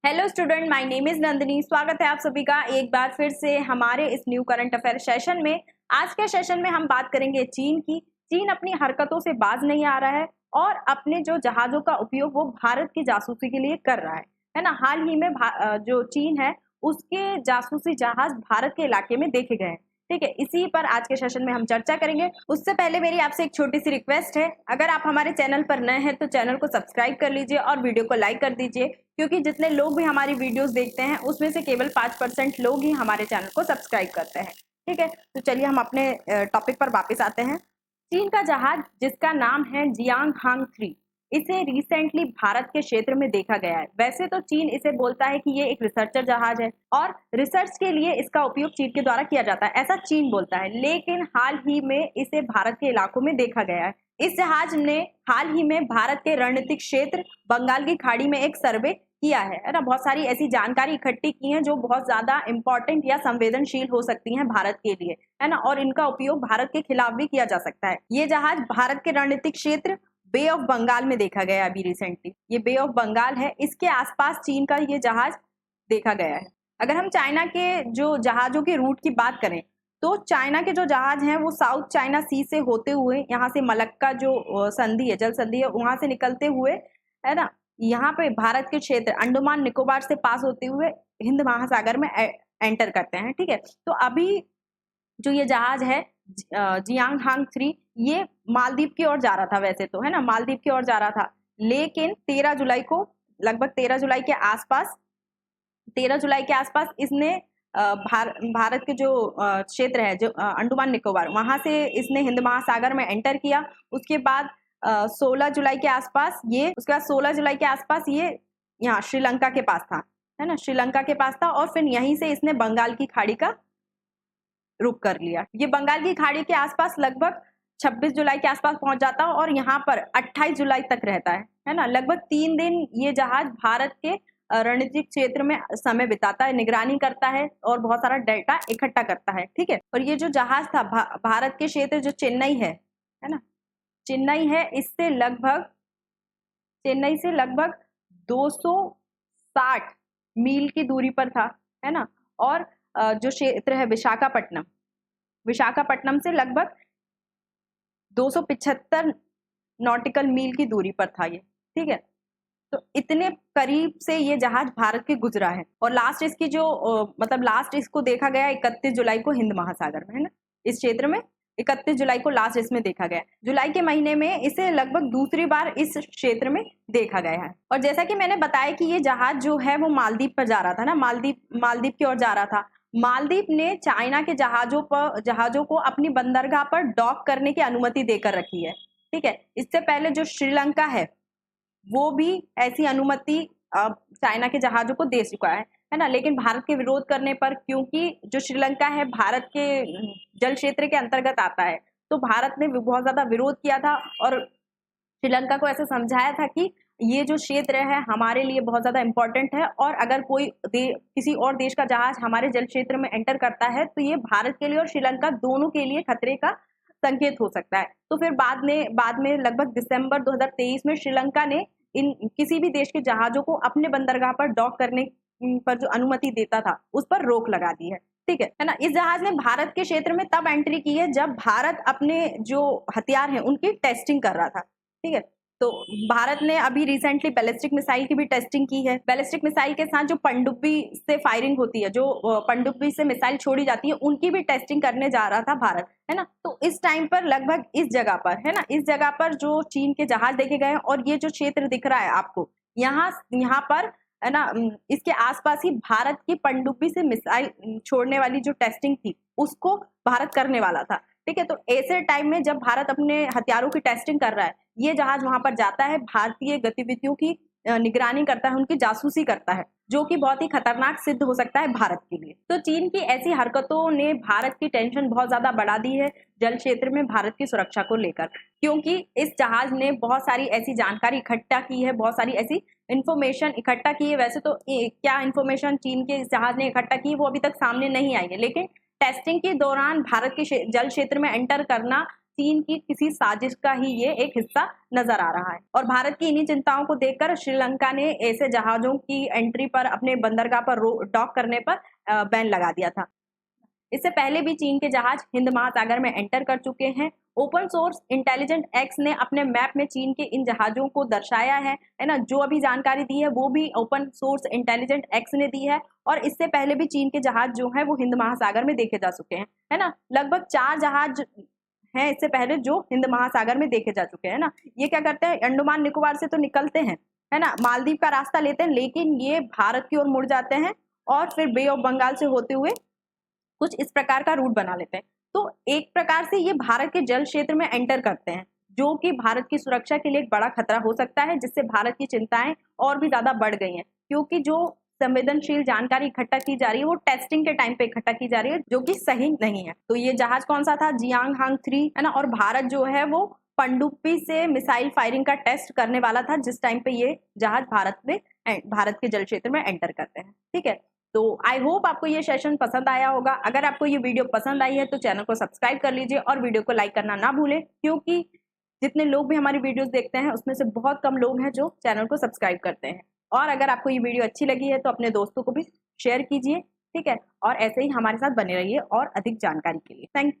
Hello student, my name is Nandini. स्वागत है आप सभी का एक बार फिर से हमारे इस न्यू करंट अफेयर सेशन में। आज के सेशन में हम बात करेंगे चीन की। चीन अपनी हरकतों से बाज नहीं आ रहा है और अपने जो जहाजों का उपयोग वो भारत की जासूसी के लिए कर रहा है ना। हाल ही में जो चीन है उसके जासूसी जहाज भारत के इलाके में देखे गए हैं। ठीक है, इसी पर आज के सेशन में हम चर्चा करेंगे। उससे पहले मेरी आपसे एक छोटी सी रिक्वेस्ट है, अगर आप हमारे चैनल पर नए हैं तो चैनल को सब्सक्राइब कर लीजिए और वीडियो को लाइक कर दीजिए, क्योंकि जितने लोग भी हमारी वीडियोस देखते हैं उसमें से केवल 5% लोग ही हमारे चैनल को सब्सक्राइब करते हैं। ठीक है, तो चलिए हम अपने टॉपिक पर वापस आते हैं। चीन का जहाज जिसका नाम है जियांग हांग 3, इसे रिसेंटली भारत के क्षेत्र में देखा गया है। वैसे तो चीन इसे बोलता है कि ये एक रिसर्चर जहाज है और रिसर्च के लिए इसका उपयोग चीन के द्वारा किया जाता है, ऐसा चीन बोलता है। लेकिन हाल ही में इसे भारत के इलाकों में देखा गया है। इस जहाज ने हाल ही में भारत के रणनीतिक क्षेत्र बंगाल की खाड़ी में एक सर्वे किया है ना। बहुत सारी ऐसी जानकारी इकट्ठी की है जो बहुत ज्यादा इंपॉर्टेंट या संवेदनशील हो सकती हैं भारत के लिए, है ना, और इनका उपयोग भारत के खिलाफ भी किया जा सकता है। ये जहाज भारत के रणनीतिक क्षेत्र बे ऑफ बंगाल में देखा गया अभी रिसेंटली। ये बे ऑफ बंगाल है, इसके आसपास चीन का ये जहाज देखा गया है। अगर हम चाइना के जो जहाजों के रूट की बात करें तो चाइना के जो जहाज हैं वो साउथ चाइना सी से होते हुए यहाँ से मलक्का जो संधि है, जल संधि है, वहां से निकलते हुए, है ना, यहाँ पे भारत के क्षेत्र अंडमान निकोबार से पास होते हुए हिंद महासागर में एंटर करते हैं। ठीक है, तो अभी जो ये जहाज है जियांग हांग 3, ये मालदीव की ओर जा रहा था, वैसे तो, है ना, मालदीव की ओर जा रहा था। लेकिन 13 जुलाई को, लगभग 13 जुलाई के आसपास, 13 जुलाई के आसपास इसने भारत के जो क्षेत्र है, जो अंडमान निकोबार, वहां से इसने हिंद महासागर में एंटर किया। उसके बाद 16 जुलाई के आसपास ये, उसके बाद 16 जुलाई के आसपास ये यहाँ श्रीलंका के पास था, है ना, श्रीलंका के पास था। और फिर यहीं से इसने बंगाल की खाड़ी का रुक कर लिया। ये बंगाल की खाड़ी के आसपास लगभग 26 जुलाई के आसपास पहुंच जाता है और यहाँ पर 28 जुलाई तक रहता है ना। लगभग 3 दिन ये जहाज भारत के रणनीतिक क्षेत्र में समय बिताता है, निगरानी करता है और बहुत सारा डेटा इकट्ठा करता है। ठीक है, और ये जो जहाज था भारत के क्षेत्र जो चेन्नई है ना, चेन्नई है, इससे लगभग, चेन्नई से लगभग 260 मील की दूरी पर था, है ना। और जो क्षेत्र है विशाखापट्टनम, विशाखापट्टनम से लगभग 275 नॉटिकल मील की दूरी पर था ये। ठीक है, तो इतने करीब से ये जहाज भारत के गुजरा है। और लास्ट इसकी जो मतलब लास्ट इसको देखा गया 31 जुलाई को हिंद महासागर में, है ना, इस क्षेत्र में 31 जुलाई को लास्ट इसमें देखा गया। जुलाई के महीने में इसे लगभग दूसरी बार इस क्षेत्र में देखा गया है। और जैसा कि मैंने बताया कि ये जहाज जो है वो मालदीव पर जा रहा था ना, मालदीव की ओर जा रहा था। मालदीव ने चाइना के जहाजों को अपनी बंदरगाह पर डॉक करने की अनुमति देकर रखी है। ठीक है, इससे पहले जो श्रीलंका है वो भी ऐसी अनुमति चाइना के जहाजों को दे चुका है ना। लेकिन भारत के विरोध करने पर, क्योंकि जो श्रीलंका है भारत के जल क्षेत्र के अंतर्गत आता है, तो भारत ने बहुत ज्यादा विरोध किया था और श्रीलंका को ऐसे समझाया था कि ये जो क्षेत्र है हमारे लिए बहुत ज्यादा इंपॉर्टेंट है और अगर कोई किसी और देश का जहाज हमारे जल क्षेत्र में एंटर करता है तो ये भारत के लिए और श्रीलंका दोनों के लिए खतरे का संकेत हो सकता है। तो फिर बाद में लगभग दिसंबर 2023 में श्रीलंका ने इन किसी भी देश के जहाजों को अपने बंदरगाह पर डॉक करने पर जो अनुमति देता था उस पर रोक लगा दी है। ठीक है ना। इस जहाज ने भारत के क्षेत्र में तब एंट्री की है जब भारत अपने जो हथियार हैं उनकी टेस्टिंग कर रहा था। ठीक है, तो भारत ने अभी रिसेंटली बैलिस्टिक मिसाइल की भी टेस्टिंग की है। बैलिस्टिक मिसाइल के साथ जो पनडुब्बी से फायरिंग होती है, जो पनडुब्बी से मिसाइल छोड़ी जाती है, उनकी भी टेस्टिंग करने जा रहा था भारत, है ना। तो इस टाइम पर लगभग इस जगह पर, है ना, इस जगह पर जो चीन के जहाज देखे गए और ये जो क्षेत्र दिख रहा है आपको यहाँ पर, है ना, इसके आसपास ही भारत की पनडुब्बी से मिसाइल छोड़ने वाली जो टेस्टिंग थी उसको भारत करने वाला था। ठीक है, तो ऐसे टाइम में जब भारत अपने हथियारों की टेस्टिंग कर रहा है, ये जहाज वहां पर जाता है, भारतीय गतिविधियों की निगरानी करता है, उनकी जासूसी करता है, जो कि बहुत ही खतरनाक सिद्ध हो सकता है भारत के लिए। तो चीन की ऐसी हरकतों ने भारत की टेंशन बहुत ज्यादा बढ़ा दी है जल क्षेत्र में भारत की सुरक्षा को लेकर, क्योंकि इस जहाज ने बहुत सारी ऐसी जानकारी इकट्ठा की है, बहुत सारी ऐसी इंफॉर्मेशन इकट्ठा की है। वैसे तो क्या इंफॉर्मेशन चीन के इस जहाज ने इकट्ठा की वो अभी तक सामने नहीं आई है, लेकिन टेस्टिंग के दौरान भारत के जल क्षेत्र में एंटर करना चीन की किसी साजिश का ही ये एक हिस्सा नजर आ रहा है। और भारत की इन्हीं चिंताओं को देखकर श्रीलंका ने ऐसे जहाजों की एंट्री पर, अपने बंदरगाह पर डॉक करने पर बैन लगा दिया था। इससे पहले भी चीन के जहाज हिंद महासागर में एंटर कर चुके हैं। ओपन सोर्स इंटेलिजेंट एक्स ने अपने मैप में चीन के इन जहाजों को दर्शाया है ना। जो अभी जानकारी दी है वो भी ओपन सोर्स इंटेलिजेंट एक्स ने दी है। और इससे पहले भी चीन के जहाज जो है वो हिंद महासागर में देखे जा चुके हैं, है ना। लगभग 4 जहाज हैं इससे पहले जो हिंद महासागर में देखे जा चुके हैं ना। ये क्या करते हैं, अंडमान निकोबार से तो निकलते हैं, है ना, मालदीव का रास्ता लेते हैं, लेकिन ये भारत की ओर मुड़ जाते हैं और फिर बे ऑफ बंगाल से होते हुए कुछ इस प्रकार का रूट बना लेते हैं। तो एक प्रकार से ये भारत के जल क्षेत्र में एंटर करते हैं, जो कि भारत की सुरक्षा के लिए एक बड़ा खतरा हो सकता है, जिससे भारत की चिंताएं और भी ज्यादा बढ़ गई हैं। क्योंकि जो संवेदनशील जानकारी इकट्ठा की जा रही है वो टेस्टिंग के टाइम पे इकट्ठा की जा रही है, जो कि सही नहीं है। तो ये जहाज कौन सा था, जियांग हांग 3, है ना। और भारत जो है वो पनडुब्बी से मिसाइल फायरिंग का टेस्ट करने वाला था जिस टाइम पे ये जहाज भारत के जल क्षेत्र में एंटर करते हैं। ठीक है, तो आई होप आपको ये सेशन पसंद आया होगा। अगर आपको ये वीडियो पसंद आई है तो चैनल को सब्सक्राइब कर लीजिए और वीडियो को लाइक करना ना भूलें, क्योंकि जितने लोग भी हमारी वीडियोस देखते हैं उसमें से बहुत कम लोग हैं जो चैनल को सब्सक्राइब करते हैं। और अगर आपको ये वीडियो अच्छी लगी है तो अपने दोस्तों को भी शेयर कीजिए, ठीक है। और ऐसे ही हमारे साथ बने रहिए और अधिक जानकारी के लिए। Thank you.